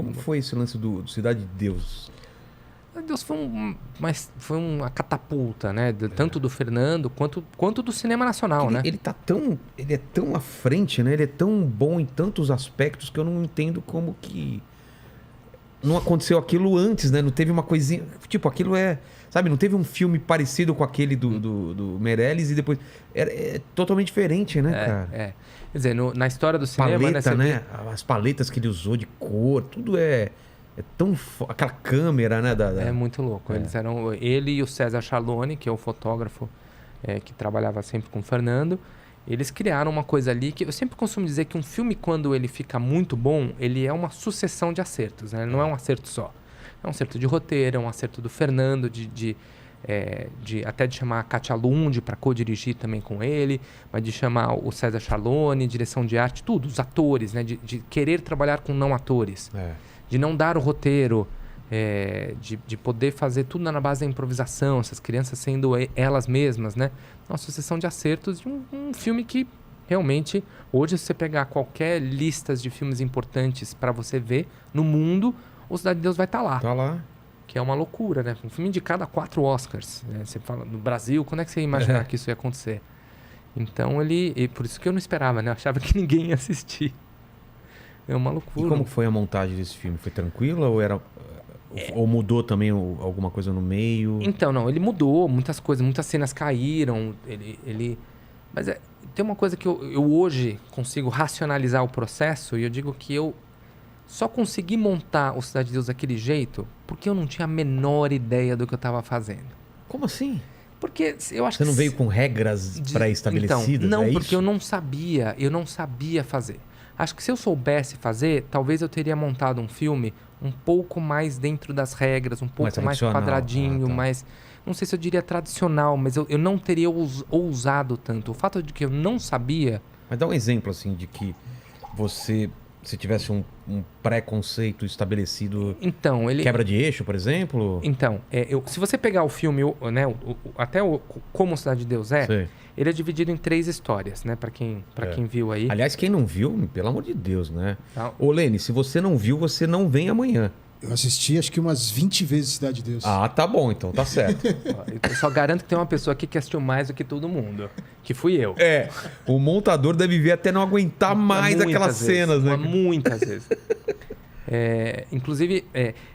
Como foi esse lance do Cidade de Deus? Deus foi uma catapulta, né? Tanto do Fernando quanto do cinema nacional, né? Ele é tão à frente, né? Ele é tão bom em tantos aspectos que eu não entendo como que não aconteceu aquilo antes, né? Não teve uma coisinha... Tipo, aquilo é... Sabe, não teve um filme parecido com aquele do Meirelles e depois... É totalmente diferente, né, cara? Quer dizer, na história do cinema... Paleta, né? As paletas que ele usou de cor, tudo é tão... Aquela câmera, né? É muito louco. Ele e o César Charlone, que é o fotógrafo que trabalhava sempre com o Fernando, eles criaram uma coisa ali que eu sempre costumo dizer que um filme, quando ele fica muito bom, ele é uma sucessão de acertos, né? Ele não é um acerto só. É um acerto de roteiro, é um acerto do Fernando, até de chamar a Katia Lund para co-dirigir também com ele, mas de chamar o César Charlone, direção de arte, tudo, os atores, né? De querer trabalhar com não atores, de não dar o roteiro, de poder fazer tudo na base da improvisação, essas crianças sendo elas mesmas, né? Uma sucessão de acertos de um filme que realmente, hoje, se você pegar qualquer lista de filmes importantes para você ver no mundo, o Cidade de Deus vai estar lá. Tá lá. Que é uma loucura, né? Um filme indicado a 4 Oscars. Né? Você fala, no Brasil, quando é que você ia imaginar que isso ia acontecer? Então, por isso que eu não esperava, né? Eu achava que ninguém ia assistir. É uma loucura. E como foi a montagem desse filme? Foi tranquila ou era... Ou mudou também alguma coisa no meio? Então, não, ele mudou muitas coisas, muitas cenas caíram, Mas tem uma coisa que eu hoje consigo racionalizar o processo, e eu digo que eu só consegui montar o Cidade de Deus daquele jeito porque eu não tinha a menor ideia do que eu estava fazendo. Como assim? Porque eu acho Você não veio com regras pré-estabelecidas? Então, não, é porque isso? eu não sabia fazer. Acho que se eu soubesse fazer, talvez eu teria montado um filme um pouco mais dentro das regras, um pouco mais quadradinho, mais... Não sei se eu diria tradicional, mas eu não teria ousado tanto. O fato de que eu não sabia... Mas dá um exemplo, assim, de que se tivesse um preconceito estabelecido... Então, quebra de eixo, por exemplo? Então, se você pegar o filme, né, Como Cidade de Deus Sei. ele é dividido em 3 histórias, né? Pra quem viu aí. Aliás, quem não viu, pelo amor de Deus, né? Tá. Ô, Lene, se você não viu, você não vem amanhã. Eu assisti acho que umas 20 vezes Cidade de Deus. Ah, tá bom, então, tá certo. Eu só garanto que tem uma pessoa aqui que assistiu mais do que todo mundo. Que fui eu. O montador deve ver até não aguentar mais aquelas cenas, né? Muitas vezes. Inclusive,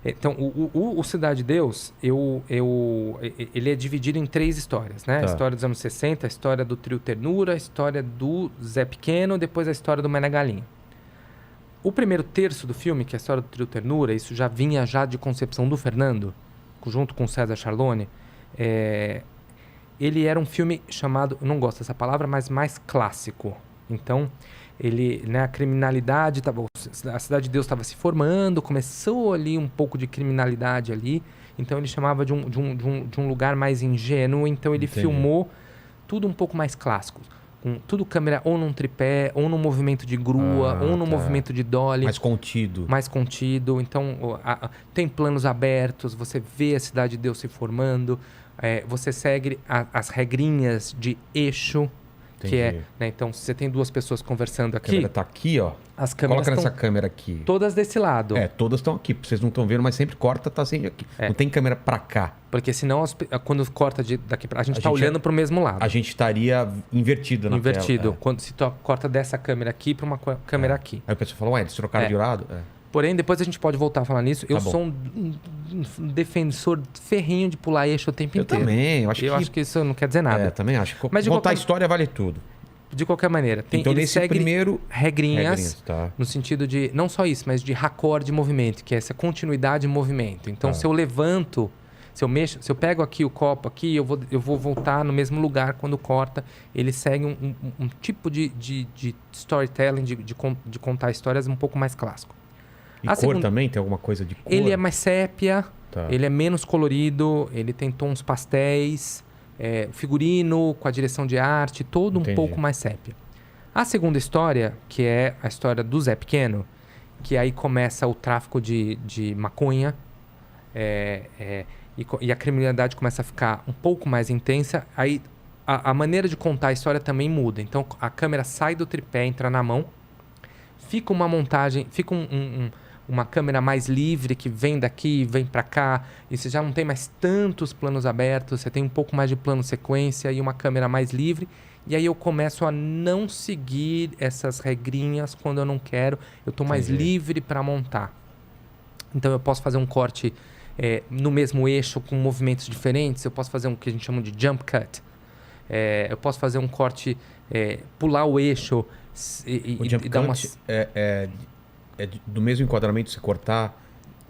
então, o Cidade de Deus, ele é dividido em 3 histórias, né? Tá. A história dos anos 60, a história do Trio Ternura, a história do Zé Pequeno, depois a história do Mané Galinha. O primeiro terço do filme, que é a história do Trio Ternura, isso já vinha de concepção do Fernando, junto com o César Charlone, ele era um filme chamado, eu não gosto dessa palavra, mas mais clássico. Então, a criminalidade, a Cidade de Deus estava se formando, começou ali um pouco de criminalidade ali, então ele chamava de um lugar mais ingênuo, então ele filmou tudo um pouco mais clássico. Com tudo câmera ou num tripé, ou num movimento de grua, ou num movimento de dolly. Mais contido. Então, tem planos abertos, você vê a Cidade de Deus se formando, você segue as regrinhas de eixo. Entendi. Que né, então, se você tem 2 pessoas conversando aqui... A câmera tá aqui, ó. As câmeras Coloca nessa câmera aqui. Todas desse lado. Todas estão aqui. Vocês não estão vendo, mas sempre corta, tá sempre aqui. Não tem câmera pra cá. Porque senão, quando corta daqui pra... A gente tá olhando pro mesmo lado. A gente estaria invertido na tela. Quando se corta dessa câmera aqui pra uma câmera aqui. Aí o pessoal fala, eles trocaram de lado? Porém, depois a gente pode voltar a falar nisso. Eu sou um defensor ferrenho de pular eixo o tempo inteiro. Também. Eu acho que isso não quer dizer nada. Também acho. Mas contar a história vale tudo. De qualquer maneira. Então, nesse primeiro... regrinhas tá. No sentido de... Não só isso, mas de raccord de movimento, que é essa continuidade de movimento. Então, se eu levanto... Se eu pego aqui o copo aqui, eu vou voltar no mesmo lugar quando corta. Ele segue um tipo de storytelling, de contar histórias um pouco mais clássico. E cor também? Tem alguma coisa de cor? Ele é mais sépia, Tá. Ele é menos colorido, ele tem tons pastéis, figurino com a direção de arte, todo Entendi. um pouco mais sépia. A segunda história, que é a história do Zé Pequeno, que aí começa o tráfico de maconha, e a criminalidade começa a ficar um pouco mais intensa, aí a maneira de contar a história também muda. Então a câmera sai do tripé, entra na mão, fica uma montagem, fica uma câmera mais livre que vem daqui, vem para cá, e você já não tem mais tantos planos abertos, você tem um pouco mais de plano sequência e uma câmera mais livre. E aí eu começo a não seguir essas regrinhas quando eu não quero. Eu estou mais livre para montar. Então eu posso fazer um corte no mesmo eixo com movimentos diferentes. Eu posso fazer um que a gente chama de jump cut. Eu posso fazer um corte, pular o eixo o jump dar cut é do mesmo enquadramento você cortar.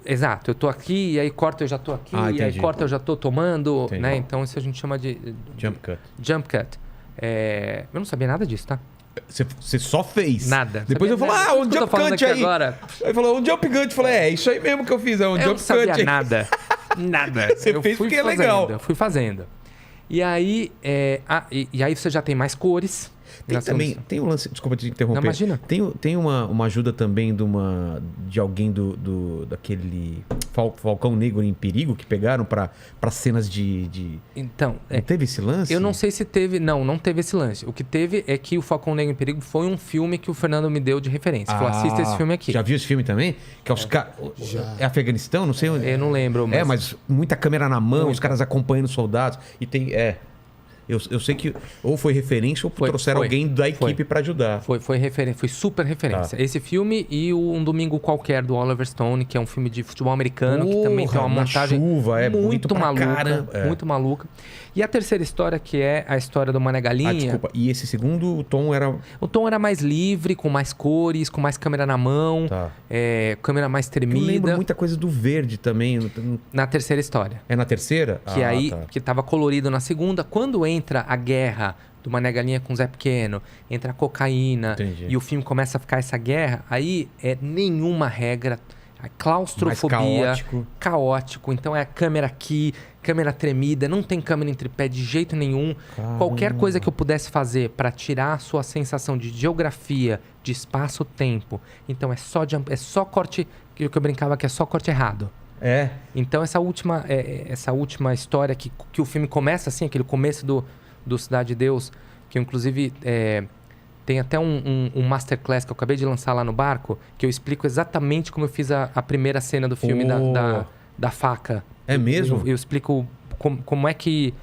Exato, eu tô aqui e aí corta eu já tô aqui, e aí corta eu já tô tomando, né? Então isso a gente chama de jump cut. Jump cut. Eu não sabia nada disso, tá? Você só fez. Nada. Depois eu falo, um jump cut aí. Agora. Aí falou, um jump cut. Eu falei, é isso aí mesmo que eu fiz, é um jump cut. Eu não sabia nada. Nada. Você fez porque é legal. Eu fui fazendo. E aí, e aí você já tem mais cores. Tem um lance, desculpa te interromper. Não, imagina. Tem uma ajuda também de alguém daquele Falcão Negro em Perigo que pegaram para cenas de... Então... Não teve esse lance? Eu não sei se teve... Não teve esse lance. O que teve é que o Falcão Negro em Perigo foi um filme que o Fernando me deu de referência. Falou, assista esse filme aqui. Já viu esse filme também? Que é os caras... É Afeganistão? Não sei onde. Eu não lembro. Mas muita câmera na mão, os caras acompanhando os soldados. E tem... Eu sei que ou foi referência ou trouxeram alguém da equipe para ajudar. Foi super referência. Esse filme e Um Domingo Qualquer, do Oliver Stone, que é um filme de futebol americano, que também tem uma montagem muito maluca. Muito maluca. E a terceira história, que é a história do Mané Galinha. Desculpa. E esse segundo, o tom era... O tom era mais livre, com mais cores, com mais câmera na mão, câmera mais tremida. Eu lembro muita coisa do verde também. Na terceira história. É na terceira? Que tava colorido na segunda. Quando entra a guerra do Mané Galinha com o Zé Pequeno, entra a cocaína. Entendi. E o filme começa a ficar essa guerra, aí é nenhuma regra, a claustrofobia, caótico. Então é a câmera aqui, câmera tremida, não tem câmera em tripé de jeito nenhum. Caramba. Qualquer coisa que eu pudesse fazer para tirar a sua sensação de geografia, de espaço-tempo. Então é só corte, que eu brincava que é só corte errado. Então essa última história que o filme começa assim, aquele começo do Cidade de Deus, que eu, inclusive tem até um masterclass que eu acabei de lançar lá no barco, que eu explico exatamente como eu fiz a primeira cena do filme da faca. É mesmo? Eu explico como é que...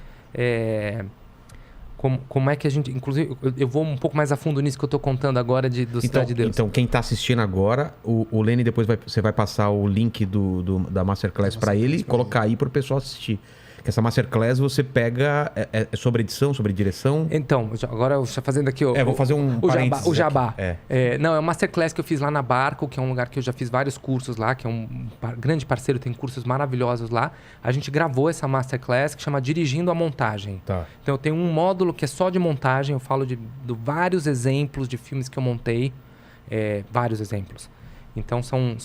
Como é que a gente... Inclusive, eu vou um pouco mais a fundo nisso que eu estou contando agora do Cidade de Deus. Então, quem está assistindo agora, o Lene depois você vai passar o link da Masterclass para ele e colocar aí para o pessoal assistir. Que essa Masterclass você pega... É sobre edição, sobre direção? Então, agora eu estou fazendo aqui... vou fazer um parênteses o jabá. Não, é uma Masterclass que eu fiz lá na Barco, que é um lugar que eu já fiz vários cursos lá, que é um grande parceiro, tem cursos maravilhosos lá. A gente gravou essa Masterclass que chama Dirigindo a Montagem. Tá. Então eu tenho um módulo que é só de montagem, eu falo de vários exemplos de filmes que eu montei, vários exemplos. Então são...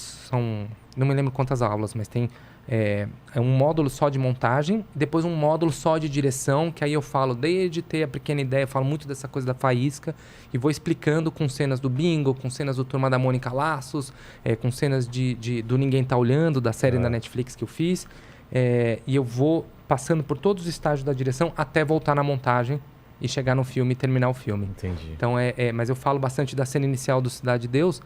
Não me lembro quantas aulas, mas tem... É um módulo só de montagem, depois um módulo só de direção, que aí eu falo desde ter a pequena ideia, eu falo muito dessa coisa da faísca e vou explicando com cenas do Bingo, com cenas do Turma da Mônica Laços, com cenas do Ninguém Tá Olhando, da série da Netflix que eu fiz. E eu vou passando por todos os estágios da direção até voltar na montagem e chegar no filme e terminar o filme. Entendi. Então, mas eu falo bastante da cena inicial do Cidade de Deus,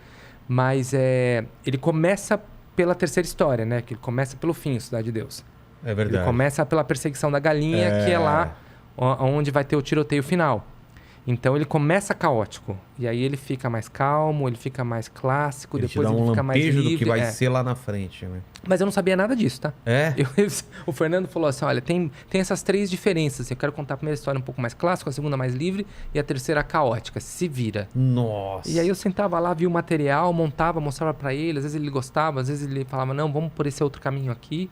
mas ele começa pela terceira história, né? Que ele começa pelo fim, Cidade de Deus. É verdade. Ele começa pela perseguição da galinha, que é lá onde vai ter o tiroteio final. Então ele começa caótico. E aí ele fica mais calmo, ele fica mais clássico, ele depois te dá ele fica mais livre. Do que vai ser lá na frente, né? Mas eu não sabia nada disso, tá? O Fernando falou assim, olha, tem essas três diferenças. Eu quero contar a primeira história um pouco mais clássica, a segunda mais livre e a terceira caótica. Se vira. Nossa! E aí eu sentava lá, via o material, montava, mostrava pra ele. Às vezes ele gostava, às vezes ele falava, não, vamos por esse outro caminho aqui.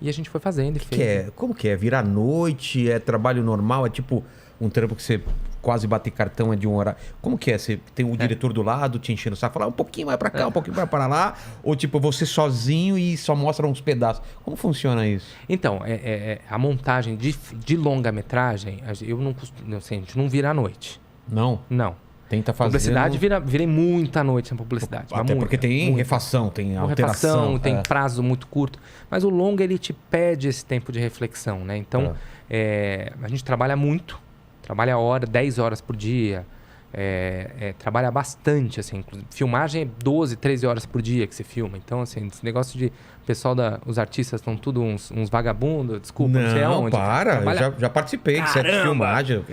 E a gente foi fazendo e fez. Como que é? Vira à noite? É trabalho normal? É tipo um trampo que você quase bate cartão é de um horário? Como que é? Você tem o diretor do lado te enchendo o saco, falar um pouquinho vai pra cá, um pouquinho vai para lá? Ou tipo, você sozinho e só mostra uns pedaços? Como funciona isso? Então, a montagem de longa-metragem, eu não costumo, assim, a gente não vira à noite. Não? Não. Tenta fazer. Publicidade, virei muita noite na publicidade. Até porque tem refação, tem alteração. Tem prazo muito curto. Mas o longa, ele te pede esse tempo de reflexão, né? Então, a gente trabalha muito. Trabalha 10 horas por dia. trabalha bastante, assim. Filmagem é 12, 13 horas por dia que você filma. Então, assim, esse negócio de... O pessoal os artistas estão tudo uns vagabundos, desculpa, não sei aonde. Para, trabalha... eu já participei de set de filmagem.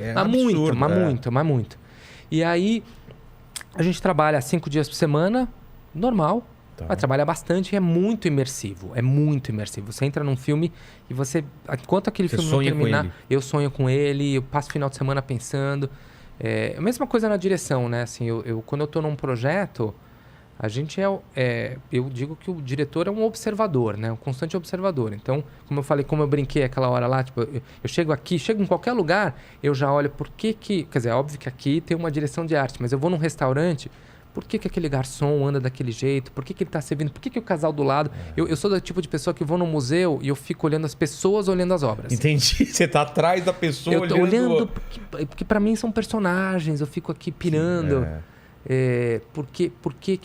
Mas muito. E aí, a gente trabalha 5 dias por semana, normal. Tá. Mas trabalha bastante e é muito imersivo. É muito imersivo. Você entra num filme e você... Enquanto aquele filme não terminar, eu sonho com ele, eu passo o final de semana pensando. A mesma coisa na direção, né? Assim, quando eu tô num projeto, a gente eu digo que o diretor é um observador, né? Um constante observador. Então, como eu falei, como eu brinquei aquela hora lá, tipo, eu chego aqui, chego em qualquer lugar, eu já olho por que... Quer dizer, é óbvio que aqui tem uma direção de arte, mas eu vou num restaurante... Por que aquele garçom anda daquele jeito? Por que ele está servindo? Por que o casal do lado... Eu sou do tipo de pessoa que vou no museu e eu fico olhando as pessoas olhando as obras. Entendi. Você tá atrás da pessoa olhando... Eu tô olhando porque para mim são personagens. Eu fico aqui pirando. Por que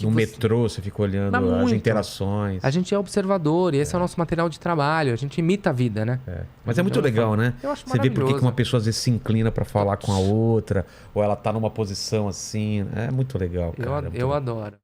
no metrô você fica olhando as interações. A gente é observador e esse é o nosso material de trabalho. A gente imita a vida, né? Mas é muito legal, né? Eu acho você vê por que uma pessoa às vezes se inclina para falar com a outra, ou ela tá numa posição assim. É muito legal, cara. Eu adoro.